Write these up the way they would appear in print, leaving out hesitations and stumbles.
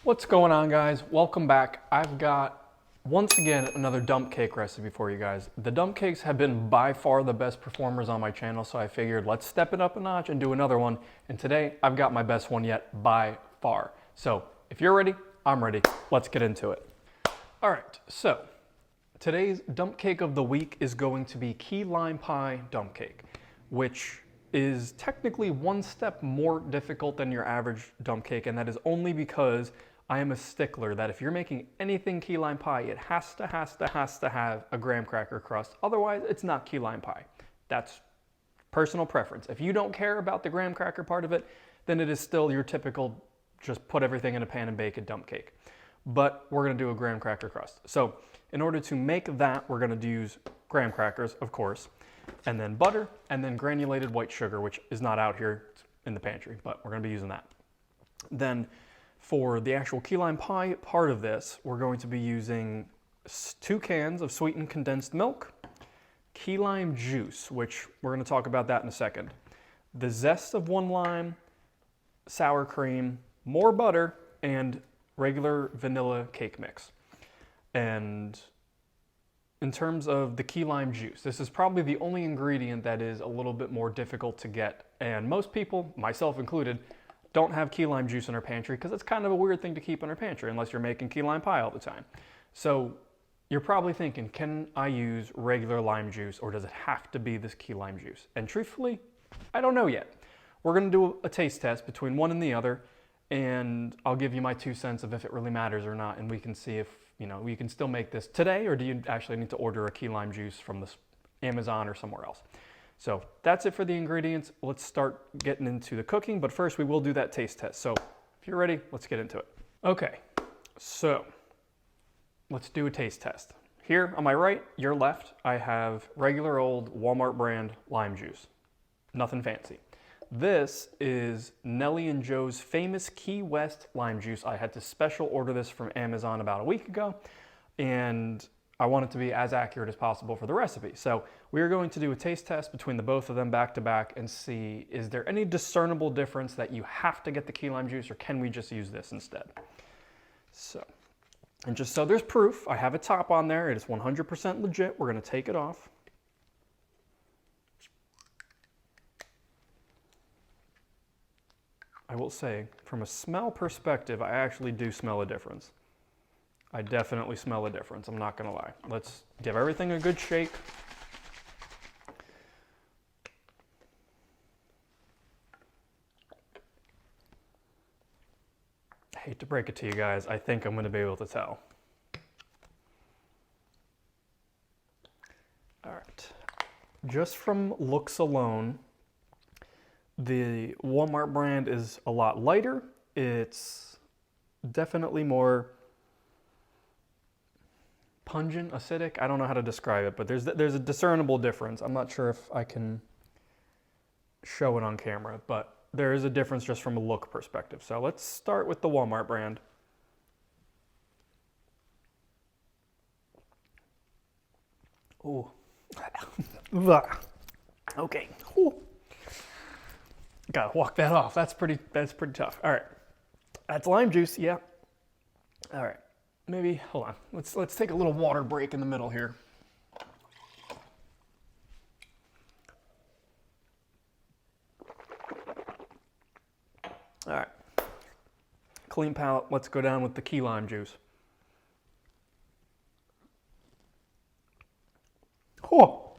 What's going on, guys? Welcome back. I've got, once again, another dump cake recipe for you guys. The dump cakes have been by far the best performers on my channel, so I figured let's step it up a notch and do another one. And today, I've got my best one yet by far. So if you're ready, I'm ready. Let's get into it. All right, so today's dump cake of the week is going to be key lime pie dump cake, which is technically one step more difficult than your average dump cake, and that is only because I am a stickler that if you're making anything key lime pie, it has to have a graham cracker crust. Otherwise, it's not key lime pie. That's personal preference. If you don't care about the graham cracker part of it, then it is still your typical just put everything in a pan and bake it dump cake. But we're gonna do a graham cracker crust. So in order to make that, we're gonna use graham crackers, of course, and then butter, and then granulated white sugar, which is not out here in the pantry, but we're gonna be using that. Then for the actual key lime pie part of this, we're going to be using 2 cans of sweetened condensed milk, key lime juice, which we're going to talk about that in a second, the zest of 1 lime, sour cream, more butter, and regular vanilla cake mix. And in terms of the key lime juice, this is probably the only ingredient that is a little bit more difficult to get, and most people, myself included, don't have key lime juice in our pantry because it's kind of a weird thing to keep in our pantry unless you're making key lime pie all the time. So you're probably thinking, can I use regular lime juice or does it have to be this key lime juice? And truthfully, I don't know yet. We're gonna do a taste test between one and the other, and I'll give you my 2 cents of if it really matters or not, and we can see if, you know, we can still make this today, or do you actually need to order a key lime juice from this Amazon or somewhere else? So that's it for the ingredients. Let's start getting into the cooking, but first we will do that taste test. So if you're ready, let's get into it. Okay, so let's do a taste test. Here on my right, your left, I have regular old Walmart brand lime juice. Nothing fancy. This is Nellie and Joe's famous Key West lime juice. I had to special order this from Amazon about a week ago, and I want it to be as accurate as possible for the recipe. So we are going to do a taste test between the both of them back to back and see, is there any discernible difference that you have to get the key lime juice, or can we just use this instead? So, and just so there's proof, I have a top on there. It is 100% legit. We're gonna take it off. I will say, from a smell perspective, I actually do smell a difference. I definitely smell a difference, I'm not gonna lie. Let's give everything a good shake. I hate to break it to you guys, I think I'm gonna be able to tell. All right, just from looks alone, the Walmart brand is a lot lighter. It's definitely more pungent, acidic. I don't know how to describe it, but there's a discernible difference. I'm not sure if I can show it on camera, but there is a difference just from a look perspective. So let's start with the Walmart brand. Oh, okay. Ooh. Gotta walk that off. That's pretty tough. All right, that's lime juice. Yeah. All right. Maybe, hold on, let's take a little water break in the middle here. All right, clean palate, let's go down with the key lime juice. Oh,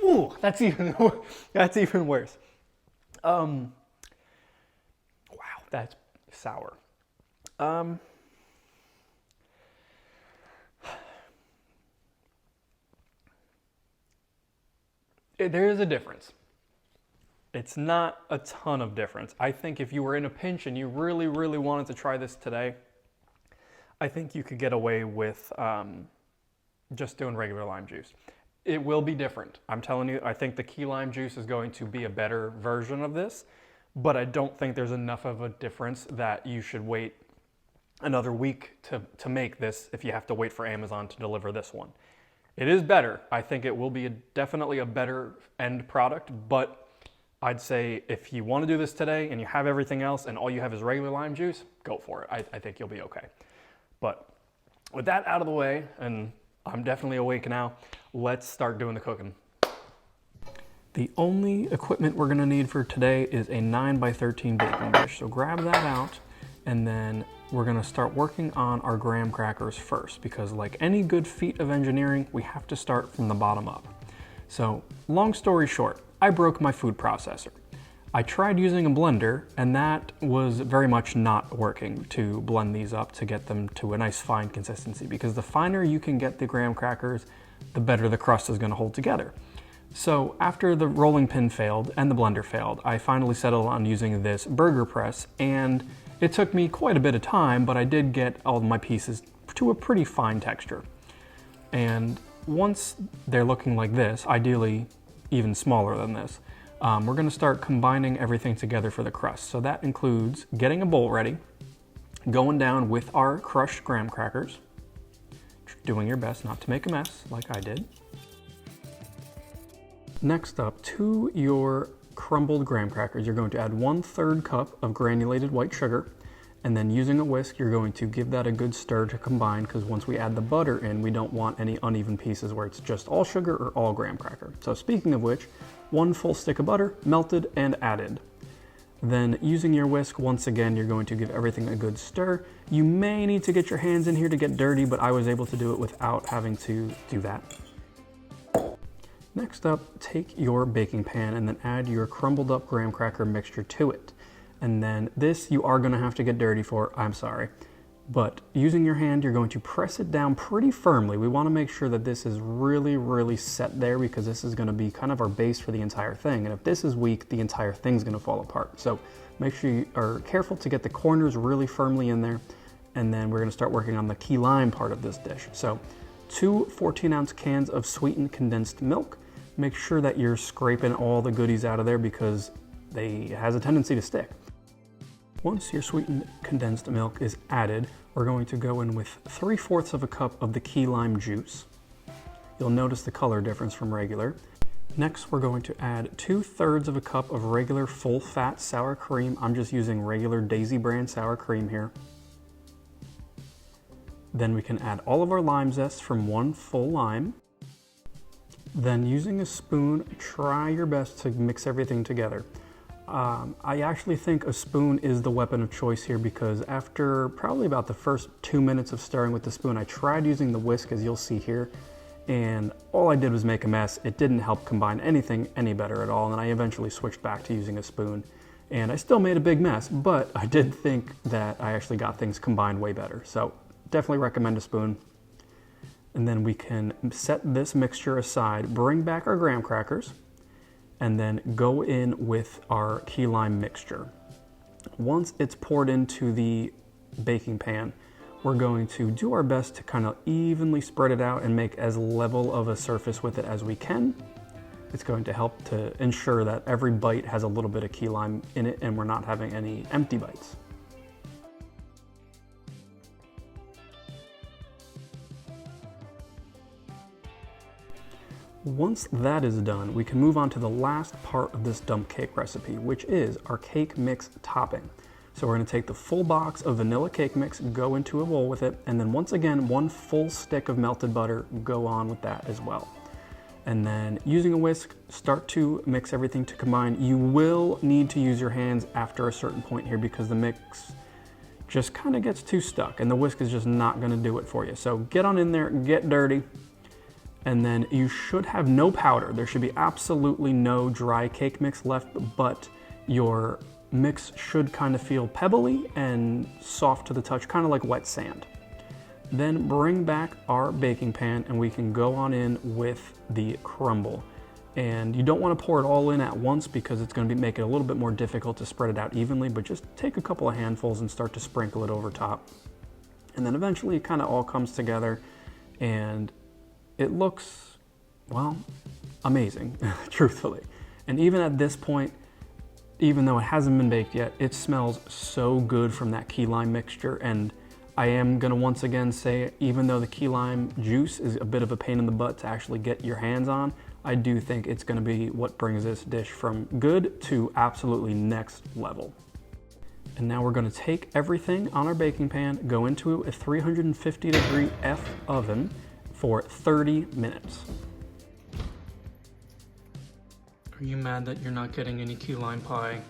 ooh, that's even worse. Wow, that's sour. There is a difference. It's not a ton of difference. I think if you were in a pinch and you really, really wanted to try this today, I think you could get away with just doing regular lime juice. It will be different. I'm telling you, I think the key lime juice is going to be a better version of this, but I don't think there's enough of a difference that you should wait another week to make this if you have to wait for Amazon to deliver this one. It is better. I think it will be definitely a better end product, but I'd say if you want to do this today and you have everything else and all you have is regular lime juice, go for it. I think you'll be okay. But with that out of the way, and I'm definitely awake now, let's start doing the cooking. The only equipment we're gonna need for today is a 9x13 baking dish. So grab that out, and then we're gonna start working on our graham crackers first, because like any good feat of engineering, we have to start from the bottom up. So long story short, I broke my food processor. I tried using a blender, and that was very much not working to blend these up to get them to a nice fine consistency, because the finer you can get the graham crackers, the better the crust is gonna hold together. So after the rolling pin failed and the blender failed, I finally settled on using this burger press, and it took me quite a bit of time, but I did get all my pieces to a pretty fine texture. And once they're looking like this, ideally even smaller than this, we're gonna start combining everything together for the crust. So that includes getting a bowl ready, going down with our crushed graham crackers, doing your best not to make a mess like I did. Next up, to your crumbled graham crackers, you're going to add 1/3 cup of granulated white sugar, and then using a whisk, you're going to give that a good stir to combine, because once we add the butter in, we don't want any uneven pieces where it's just all sugar or all graham cracker. So speaking of which, 1 full stick of butter, melted and added. Then using your whisk, once again, you're going to give everything a good stir. You may need to get your hands in here to get dirty, but I was able to do it without having to do that. Next up, take your baking pan and then add your crumbled up graham cracker mixture to it. And then this you are gonna have to get dirty for, I'm sorry. But using your hand, you're going to press it down pretty firmly. We wanna make sure that this is really, really set there, because this is gonna be kind of our base for the entire thing. And if this is weak, the entire thing's gonna fall apart. So make sure you are careful to get the corners really firmly in there. And then we're gonna start working on the key lime part of this dish. So 2 14-ounce cans of sweetened condensed milk. Make sure that you're scraping all the goodies out of there, because it has a tendency to stick. Once your sweetened condensed milk is added, we're going to go in with 3/4 of a cup of the key lime juice. You'll notice the color difference from regular. Next, we're going to add 2/3 of a cup of regular full fat sour cream. I'm just using regular Daisy brand sour cream here. Then we can add all of our lime zest from 1 full lime. Then using a spoon, try your best to mix everything together. I actually think a spoon is the weapon of choice here, because after probably about the first 2 minutes of stirring with the spoon, I tried using the whisk, as you'll see here, and all I did was make a mess. It didn't help combine anything any better at all, and I eventually switched back to using a spoon. And I still made a big mess, but I did think that I actually got things combined way better. So definitely recommend a spoon. And then we can set this mixture aside, bring back our graham crackers, and then go in with our key lime mixture. Once it's poured into the baking pan, we're going to do our best to kind of evenly spread it out and make as level of a surface with it as we can. It's going to help to ensure that every bite has a little bit of key lime in it and we're not having any empty bites. Once that is done, we can move on to the last part of this dump cake recipe, which is our cake mix topping. So we're going to take the full box of vanilla cake mix, go into a bowl with it, and then once again, 1 full stick of melted butter, go on with that as well. And then using a whisk, start to mix everything to combine. You will need to use your hands after a certain point here, because the mix just kind of gets too stuck and the whisk is just not going to do it for you. So get on in there, get dirty. And then you should have no powder. There should be absolutely no dry cake mix left, but your mix should kind of feel pebbly and soft to the touch, kind of like wet sand. Then bring back our baking pan and we can go on in with the crumble. And you don't want to pour it all in at once, because it's going to make it a little bit more difficult to spread it out evenly, but just take a couple of handfuls and start to sprinkle it over top. And then eventually it kind of all comes together and it looks, well, amazing, truthfully. And even at this point, even though it hasn't been baked yet, it smells so good from that key lime mixture. And I am gonna once again say, even though the key lime juice is a bit of a pain in the butt to actually get your hands on, I do think it's gonna be what brings this dish from good to absolutely next level. And now we're gonna take everything on our baking pan, go into a 350-degree F oven for 30 minutes. Are you mad that you're not getting any key lime pie?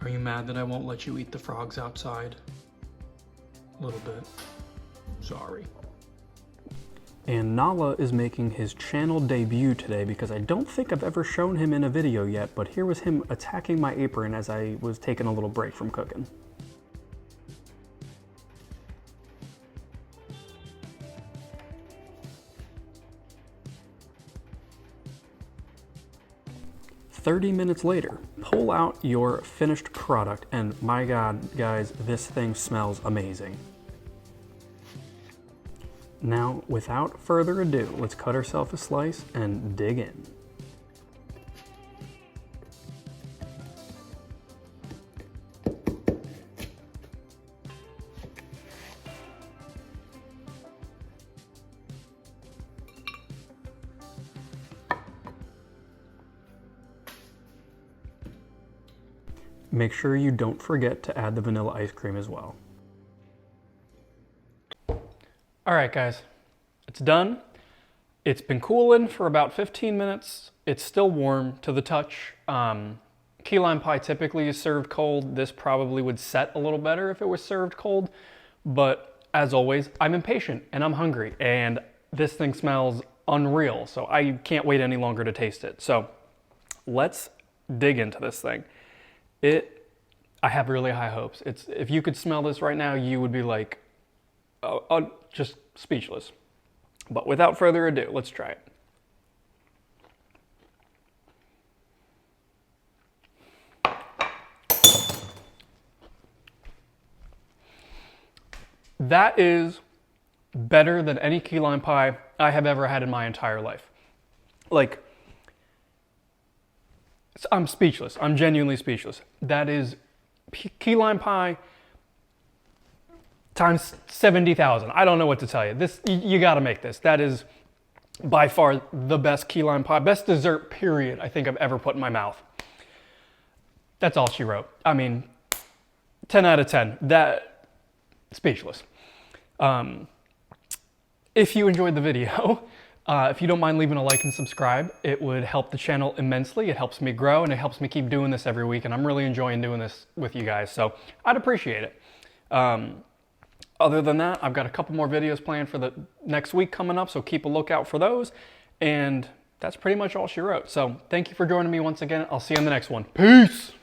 Are you mad that I won't let you eat the frogs outside? A little bit. Sorry. And Nala is making his channel debut today because I don't think I've ever shown him in a video yet, but here was him attacking my apron as I was taking a little break from cooking. "30 minutes later, pull out your finished product, and my God, guys, this thing smells amazing. Now, without further ado, let's cut ourselves a slice and dig in. Make sure you don't forget to add the vanilla ice cream as well. All right, guys, it's done. It's been cooling for about 15 minutes. It's still warm to the touch. Key lime pie typically is served cold. This probably would set a little better if it was served cold, but as always, I'm impatient and I'm hungry, and this thing smells unreal, so I can't wait any longer to taste it. So let's dig into this thing. I have really high hopes. If you could smell this right now, you would be like, just speechless. But without further ado, let's try it. That is better than any key lime pie I have ever had in my entire life. Like, I'm speechless. I'm genuinely speechless. That is key lime pie times 70,000. I don't know what to tell you. This, you gotta make this. That is by far the best key lime pie, best dessert period I think I've ever put in my mouth. That's all she wrote. I mean, 10 out of 10. That, speechless. If you enjoyed the video, if you don't mind leaving a like and subscribe, it would help the channel immensely. It helps me grow and it helps me keep doing this every week, and I'm really enjoying doing this with you guys, so I'd appreciate it. Other than that, I've got a couple more videos planned for the next week coming up, so keep a lookout for those, and that's pretty much all she wrote. So thank you for joining me once again. I'll see you on the next one. Peace!